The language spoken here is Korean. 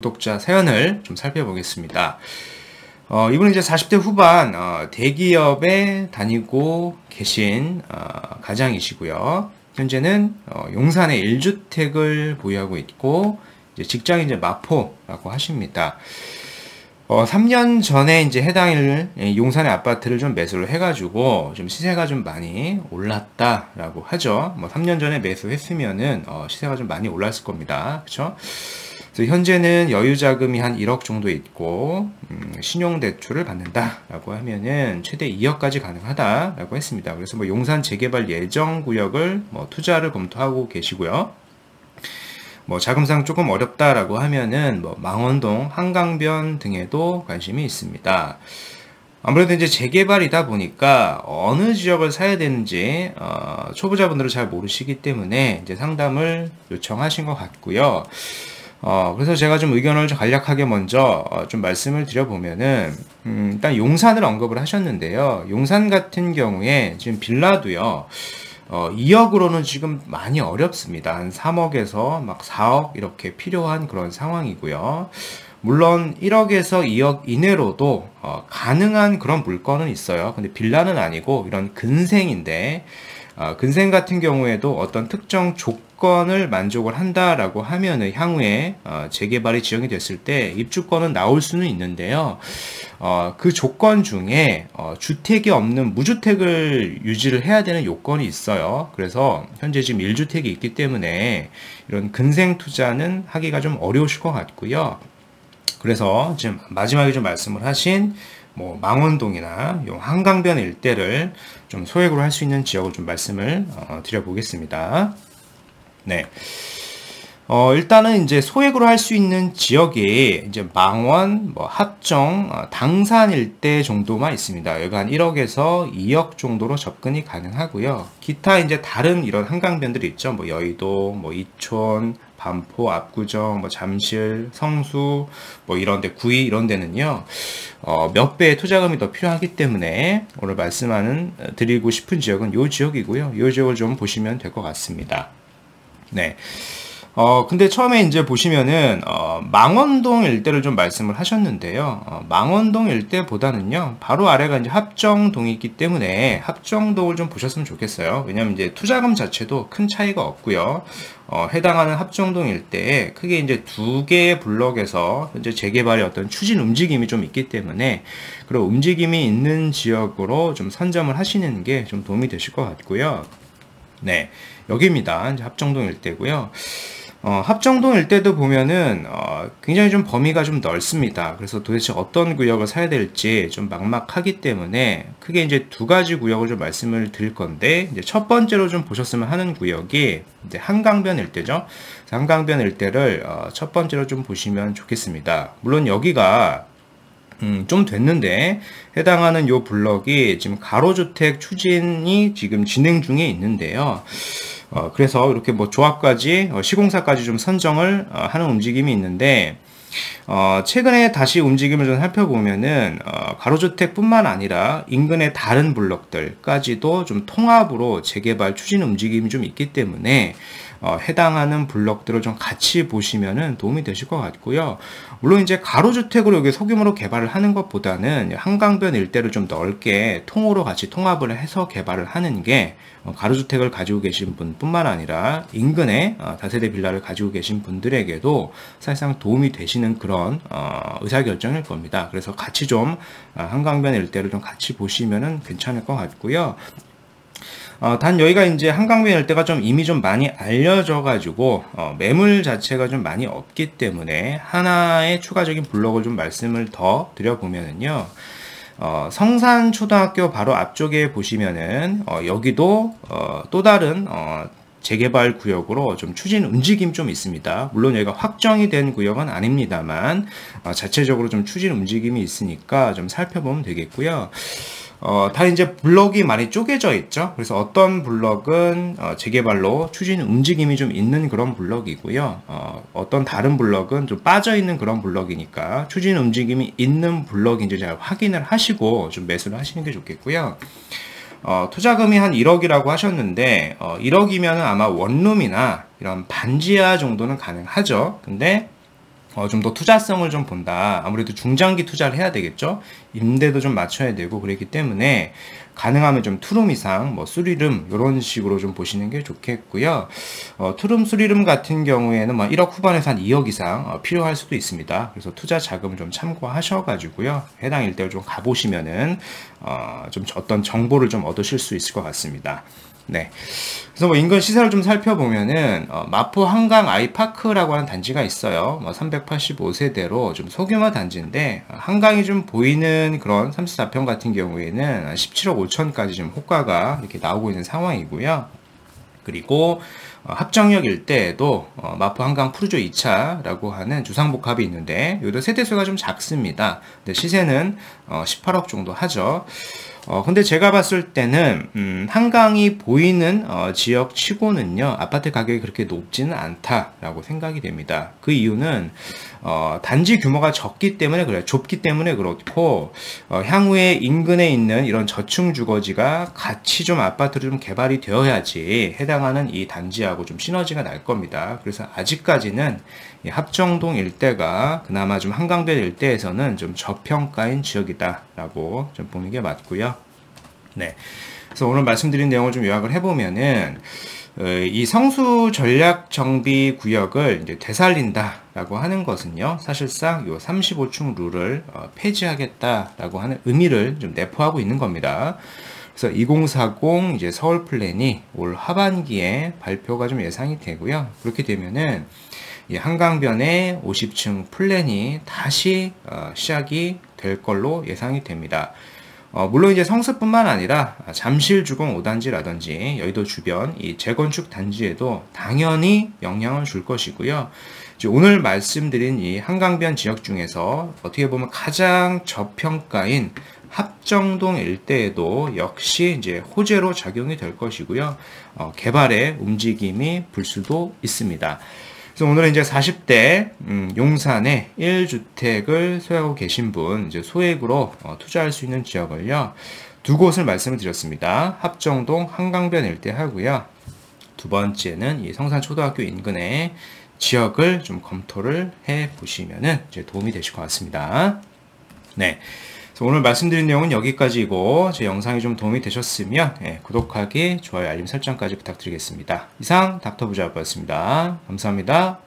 구독자 사연을 좀 살펴보겠습니다. 이분은 이제 40대 후반 대기업에 다니고 계신 가장이시고요. 현재는 용산에 1주택을 보유하고 있고 이제 직장이 이제 마포라고 하십니다. 3년 전에 이제 해당 용산의 아파트를 좀 매수를 해가지고 좀 시세가 좀 많이 올랐다라고 하죠. 3년 전에 매수했으면은 시세가 좀 많이 올랐을 겁니다. 그렇죠? 현재는 여유 자금이 한 1억 정도 있고 신용 대출을 받는다라고 하면은 최대 2억까지 가능하다라고 했습니다. 그래서 용산 재개발 예정 구역을 투자를 검토하고 계시고요. 자금상 조금 어렵다라고 하면은 망원동, 한강변 등에도 관심이 있습니다. 아무래도 이제 재개발이다 보니까 어느 지역을 사야 되는지 초보자분들은 잘 모르시기 때문에 이제 상담을 요청하신 것 같고요. 그래서 제가 좀 의견을 간략하게 먼저 좀 말씀을 드려보면은 일단 용산을 언급을 하셨는데요. 용산 같은 경우에 지금 빌라도요. 2억으로는 지금 많이 어렵습니다. 한 3억에서 막 4억 이렇게 필요한 그런 상황이고요. 물론 1억에서 2억 이내로도 가능한 그런 물건은 있어요. 근데 빌라는 아니고 이런 근생인데 근생 같은 경우에도 어떤 특정 조건을 만족을 한다라고 하면은 향후에 재개발이 지정이 됐을 때 입주권은 나올 수는 있는데요. 그 조건 중에 주택이 없는 무주택을 유지를 해야 되는 요건이 있어요. 그래서 현재 지금 1주택이 있기 때문에 이런 근생 투자는 하기가 좀 어려우실 것 같고요. 그래서 지금 마지막에 좀 말씀을 하신 망원동이나 한강변 일대를 좀 소액으로 할 수 있는 지역을 좀 말씀을 드려보겠습니다. 네. 일단은 이제 소액으로 할 수 있는 지역이 이제 망원, 합정, 당산 일대 정도만 있습니다. 여기가 한 1억에서 2억 정도로 접근이 가능하고요. 기타 이제 다른 이런 한강변들이 있죠. 여의도, 이촌, 반포, 압구정, 잠실, 성수, 이런데 구리 이런 데는요. 몇 배의 투자금이 더 필요하기 때문에 오늘 드리고 싶은 지역은 이 지역이고요. 이 지역을 좀 보시면 될 것 같습니다. 네. 근데 처음에 이제 보시면은, 망원동 일대를 좀 말씀을 하셨는데요. 망원동 일대보다는요, 바로 아래가 이제 합정동이 있기 때문에 합정동을 좀 보셨으면 좋겠어요. 왜냐면 이제 투자금 자체도 큰 차이가 없고요. 해당하는 합정동 일대에 크게 이제 두 개의 블럭에서 현재 재개발의 어떤 추진 움직임이 좀 있기 때문에 그런 움직임이 있는 지역으로 좀 선점을 하시는 게 좀 도움이 되실 것 같고요. 네. 여기입니다. 이제 합정동 일대고요. 합정동 일대도 보면은 굉장히 좀 범위가 좀 넓습니다. 그래서 도대체 어떤 구역을 사야 될지 좀 막막하기 때문에 크게 이제 두 가지 구역을 좀 말씀을 드릴 건데 이제 첫 번째로 좀 보셨으면 하는 구역이 이제 한강변 일대죠. 한강변 일대를 첫 번째로 좀 보시면 좋겠습니다. 물론 여기가 좀 됐는데 해당하는 요 블럭이 지금 가로주택 추진이 지금 진행 중에 있는데요. 그래서 이렇게 조합까지 시공사까지 좀 선정을 하는 움직임이 있는데 최근에 다시 움직임을 좀 살펴보면은 가로주택뿐만 아니라 인근의 다른 블럭들까지도 좀 통합으로 재개발 추진 움직임이 좀 있기 때문에 해당하는 블럭들을 좀 같이 보시면은 도움이 되실 것 같고요. 물론 이제 가로주택으로 여기 소규모로 개발을 하는 것보다는 한강변 일대를 좀 넓게 통으로 같이 통합을 해서 개발을 하는 게 가로주택을 가지고 계신 분뿐만 아니라 인근에 다세대 빌라를 가지고 계신 분들에게도 사실상 도움이 되시는 그런 의사결정일 겁니다. 그래서 같이 좀 한강변 일대를 좀 같이 보시면은 괜찮을 것 같고요. 단 여기가 이제 한강변 일대가 좀 이미 좀 많이 알려져 가지고 매물 자체가 좀 많이 없기 때문에 하나의 추가적인 블록을 좀 말씀을 더 드려보면은요. 성산초등학교 바로 앞쪽에 보시면은 여기도 또 다른 재개발 구역으로 좀 추진 움직임 좀 있습니다. 물론 여기가 확정이 된 구역은 아닙니다만 자체적으로 좀 추진 움직임이 있으니까 좀 살펴보면 되겠고요. 다 이제 블럭이 많이 쪼개져 있죠. 그래서 어떤 블럭은 재개발로 추진 움직임이 좀 있는 그런 블럭이고요. 어떤 다른 블럭은 좀 빠져 있는 그런 블럭이니까 추진 움직임이 있는 블럭인지 잘 확인을 하시고 좀 매수를 하시는 게 좋겠고요. 투자금이 한 1억이라고 하셨는데 1억이면 아마 원룸이나 이런 반지하 정도는 가능하죠. 근데 좀 더 투자성을 좀 본다. 아무래도 중장기 투자를 해야 되겠죠. 임대도 좀 맞춰야 되고 그랬기 때문에 가능하면 좀 투룸 이상, 뭐 수리름 이런 식으로 좀 보시는 게 좋겠고요. 투룸, 수리름 같은 경우에는 뭐 1억 후반에서 한 2억 이상 필요할 수도 있습니다. 그래서 투자 자금을 좀 참고하셔가지고요. 해당 일대를 좀 가보시면은 좀 어떤 정보를 좀 얻으실 수 있을 것 같습니다. 네. 그래서 뭐 인근 시설을 좀 살펴보면은 마포 한강 아이파크라고 하는 단지가 있어요. 뭐 385세대로 좀 소규모 단지인데 한강이 좀 보이는 그런 34평 같은 경우에는 17억 5천까지 좀 호가가 이렇게 나오고 있는 상황이고요. 그리고 합정역 일대에도 마포 한강 푸르조 2차라고 하는 주상복합이 있는데 여기도 세대수가 좀 작습니다. 근데 시세는 18억 정도 하죠. 근데 제가 봤을 때는 한강이 보이는 지역 치고는요 아파트 가격이 그렇게 높지는 않다라고 생각이 됩니다. 그 이유는 단지 규모가 적기 때문에 그래요. 좁기 때문에 그렇고 향후에 인근에 있는 이런 저층 주거지가 같이 좀 아파트로 좀 개발이 되어야지 해당하는 이 단지하고 좀 시너지가 날 겁니다. 그래서 아직까지는 이 합정동 일대가 그나마 좀 한강변 일대에서는 좀 저평가인 지역이다라고 좀 보는 게 맞고요. 네. 그래서 오늘 말씀드린 내용을 좀 요약을 해보면은 이 성수 전략 정비 구역을 이제 되살린다라고 하는 것은요, 사실상 요 35층 룰을 폐지하겠다라고 하는 의미를 좀 내포하고 있는 겁니다. 그래서 2040 이제 서울 플랜이 올 하반기에 발표가 좀 예상이 되고요. 그렇게 되면은 이 한강변의 50층 플랜이 다시 시작이 될 걸로 예상이 됩니다. 물론 이제 성수뿐만 아니라 잠실 주공 5단지라든지 여의도 주변 이 재건축 단지에도 당연히 영향을 줄 것이고요. 이제 오늘 말씀드린 이 한강변 지역 중에서 어떻게 보면 가장 저평가인 합정동 일대에도 역시 이제 호재로 작용이 될 것이고요. 개발의 움직임이 불 수도 있습니다. 그래서 오늘은 이제 40대 용산에 1주택을 소유하고 계신 분 이제 소액으로 투자할 수 있는 지역을요. 두 곳을 말씀을 드렸습니다. 합정동 한강변 일대 하고요. 두 번째는 이 성산초등학교 인근의 지역을 좀 검토를 해 보시면은 이제 도움이 되실 것 같습니다. 네. 오늘 말씀드린 내용은 여기까지이고 제 영상이 좀 도움이 되셨으면 구독하기, 좋아요, 알림 설정까지 부탁드리겠습니다. 이상 닥터부자였습니다. 감사합니다.